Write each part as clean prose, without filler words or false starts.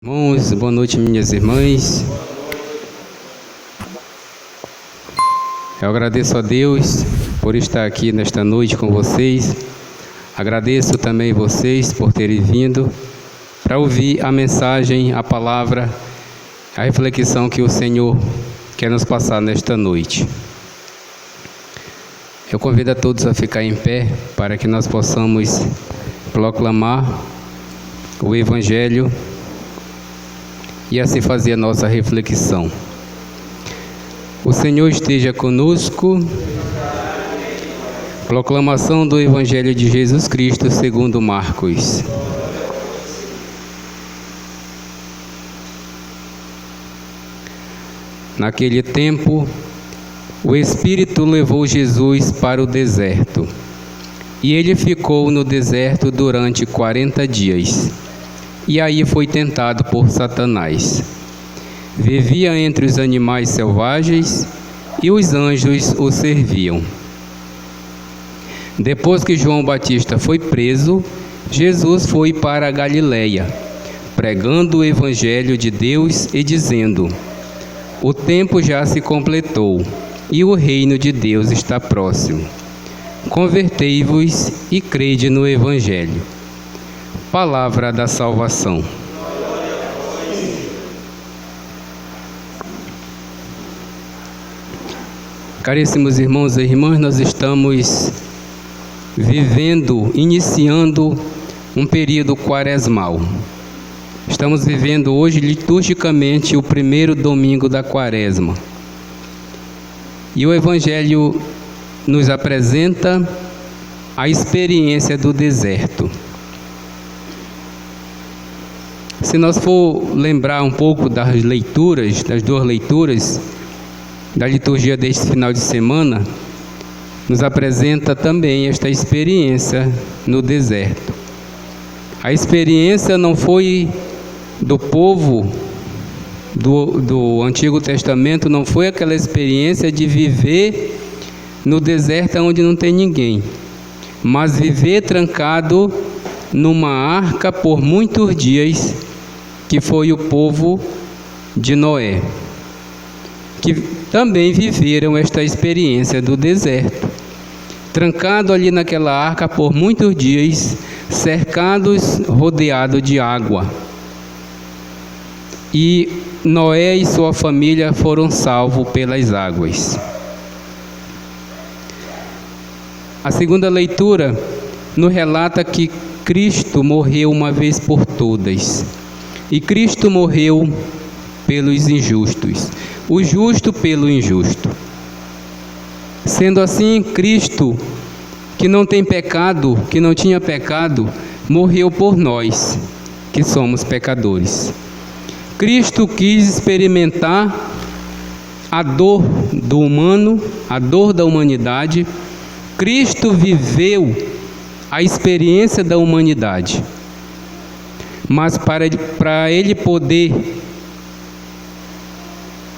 Irmãos, boa noite, minhas irmãs. Eu agradeço a Deus por estar aqui nesta noite com vocês. Agradeço também vocês por terem vindo para ouvir a mensagem, a palavra, a reflexão que o Senhor quer nos passar nesta noite. Eu convido a todos a ficar em pé para que nós possamos proclamar o Evangelho e assim fazer a nossa reflexão. O Senhor esteja conosco. Proclamação do Evangelho de Jesus Cristo segundo Marcos. Naquele tempo, o Espírito levou Jesus para o deserto, e ele ficou no deserto durante 40 dias. E aí foi tentado por Satanás. Vivia entre os animais selvagens e os anjos o serviam. Depois que João Batista foi preso, Jesus foi para a Galileia, pregando o Evangelho de Deus e dizendo: o tempo já se completou e o reino de Deus está próximo. Convertei-vos e crede no Evangelho. Palavra da salvação. Caríssimos irmãos e irmãs, nós estamos iniciando um período quaresmal. Estamos vivendo hoje liturgicamente o primeiro domingo da quaresma. E o Evangelho nos apresenta a experiência do deserto. Se nós for lembrar um pouco das leituras, das duas leituras da liturgia deste final de semana, nos apresenta também esta experiência no deserto. A experiência não foi do povo do Antigo Testamento, não foi aquela experiência de viver no deserto onde não tem ninguém, mas viver trancado numa arca por muitos dias, que foi o povo de Noé, que também viveram esta experiência do deserto, trancado ali naquela arca por muitos dias, cercados, rodeado de água. E Noé e sua família foram salvos pelas águas. A segunda leitura nos relata que Cristo morreu uma vez por todas. E Cristo morreu pelos injustos, o justo pelo injusto. Sendo assim, Cristo, que não tem pecado, que não tinha pecado, morreu por nós, que somos pecadores. Cristo quis experimentar a dor do humano, a dor da humanidade. Cristo viveu a experiência da humanidade. Mas para ele poder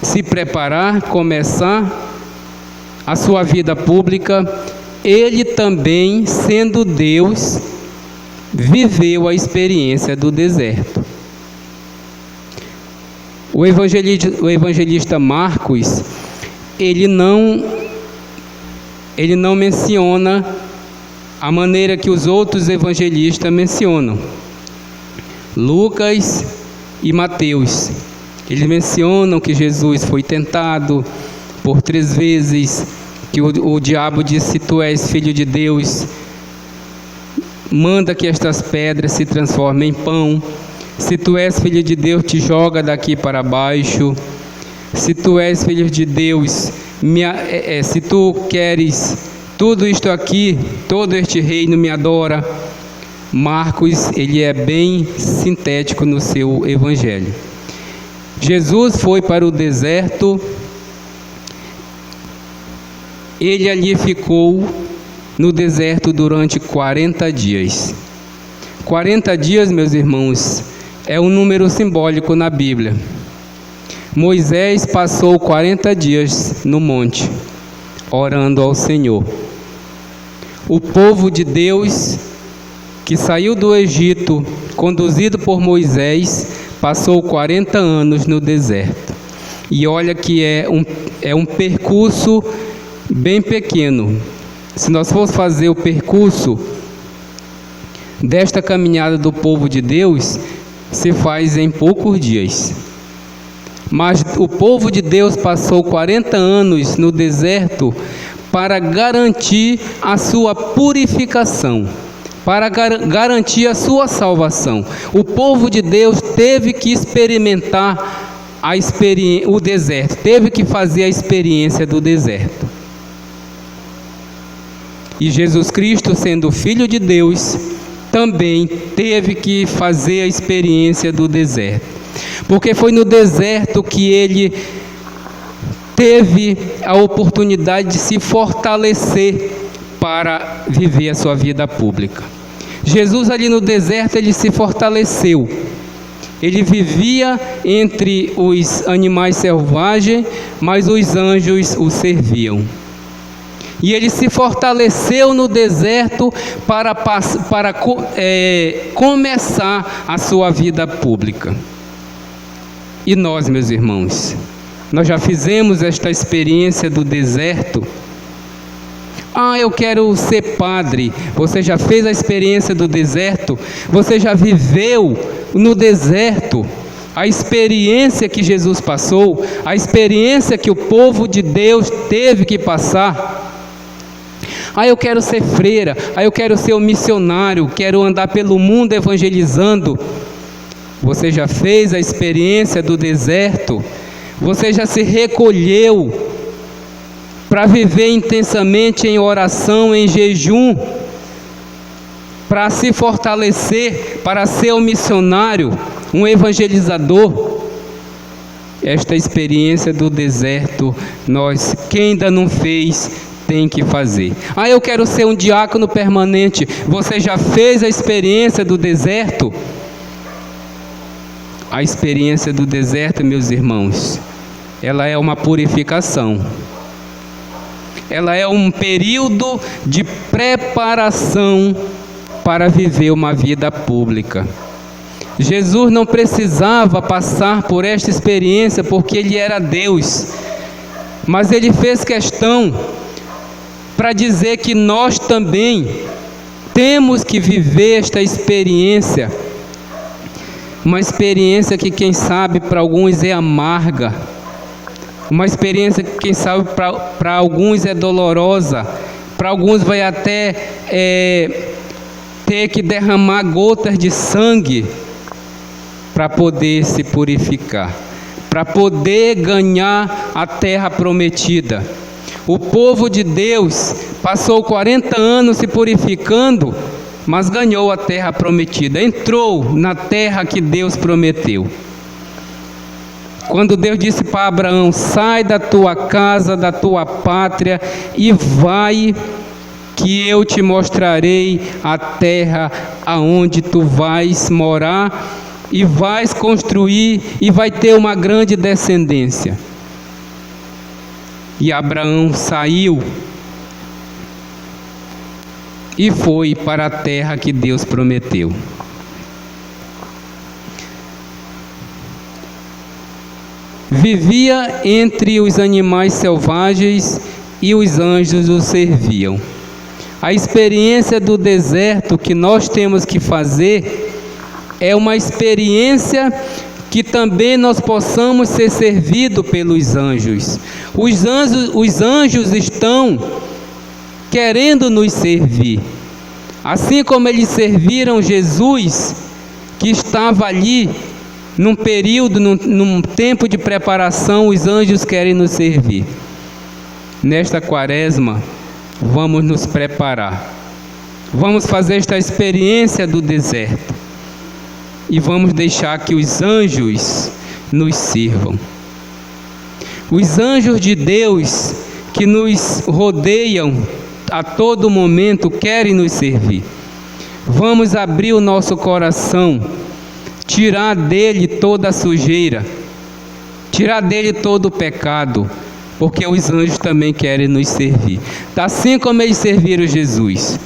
se preparar, começar a sua vida pública, ele também, sendo Deus, viveu a experiência do deserto. O evangelista Marcos, ele não menciona a maneira que os outros evangelistas mencionam. Lucas e Mateus, eles mencionam que Jesus foi tentado por 3 vezes, que o diabo disse: se tu és filho de Deus, manda que estas pedras se transformem em pão. Se tu és filho de Deus, te joga daqui para baixo. Se tu és filho de Deus, se tu queres tudo isto aqui, todo este reino, me adora. Marcos, ele é bem sintético no seu evangelho. Jesus foi para o deserto, ele ali ficou no deserto durante 40 dias. 40 dias, meus irmãos, é um número simbólico na Bíblia. Moisés passou 40 dias no monte, orando ao Senhor. O povo de Deus, que saiu do Egito, conduzido por Moisés, passou 40 anos no deserto. E olha que é um percurso bem pequeno. Se nós formos fazer o percurso desta caminhada do povo de Deus, se faz em poucos dias. Mas o povo de Deus passou 40 anos no deserto para garantir a sua purificação, para garantir a sua salvação. O povo de Deus teve que experimentar o deserto, teve que fazer a experiência do deserto. E Jesus Cristo, sendo Filho de Deus, também teve que fazer a experiência do deserto, porque foi no deserto que ele teve a oportunidade de se fortalecer para viver a sua vida pública. Jesus ali no deserto, ele se fortaleceu. Ele vivia entre os animais selvagens, mas os anjos o serviam. E ele se fortaleceu no deserto para começar a sua vida pública. E nós, meus irmãos, nós já fizemos esta experiência do deserto. Eu quero ser padre. Você já fez a experiência do deserto? Você já viveu no deserto a experiência que Jesus passou, a experiência que o povo de Deus teve que passar? Eu quero ser freira, eu quero ser um missionário, quero andar pelo mundo evangelizando. Você já fez a experiência do deserto? Você já se recolheu para viver intensamente em oração, em jejum, para se fortalecer, para ser um missionário, um evangelizador? Esta experiência do deserto, quem ainda não fez, tem que fazer. Eu quero ser um diácono permanente. Você já fez a experiência do deserto? A experiência do deserto, meus irmãos, ela é uma purificação. Ela é um período de preparação para viver uma vida pública. Jesus não precisava passar por esta experiência porque ele era Deus, mas ele fez questão para dizer que nós também temos que viver esta experiência, uma experiência que quem sabe para alguns é amarga, uma experiência que quem sabe para alguns é dolorosa, para alguns vai até ter que derramar gotas de sangue para poder se purificar, para poder ganhar a terra prometida. O povo de Deus passou 40 anos se purificando, mas ganhou a terra prometida, entrou na terra que Deus prometeu. Quando Deus disse para Abraão: sai da tua casa, da tua pátria e vai, que eu te mostrarei a terra aonde tu vais morar e vais construir e vai ter uma grande descendência. E Abraão saiu e foi para a terra que Deus prometeu. Vivia entre os animais selvagens e os anjos o serviam. A experiência do deserto que nós temos que fazer é uma experiência que também nós possamos ser servidos pelos anjos. Os anjos estão querendo nos servir. Assim como eles serviram Jesus, que estava ali num período, num tempo de preparação, os anjos querem nos servir. Nesta quaresma, vamos nos preparar. Vamos fazer esta experiência do deserto. E vamos deixar que os anjos nos sirvam. Os anjos de Deus que nos rodeiam a todo momento querem nos servir. Vamos abrir o nosso coração, tirar dele toda a sujeira, tirar dele todo o pecado, porque os anjos também querem nos servir. Assim como eles serviram Jesus.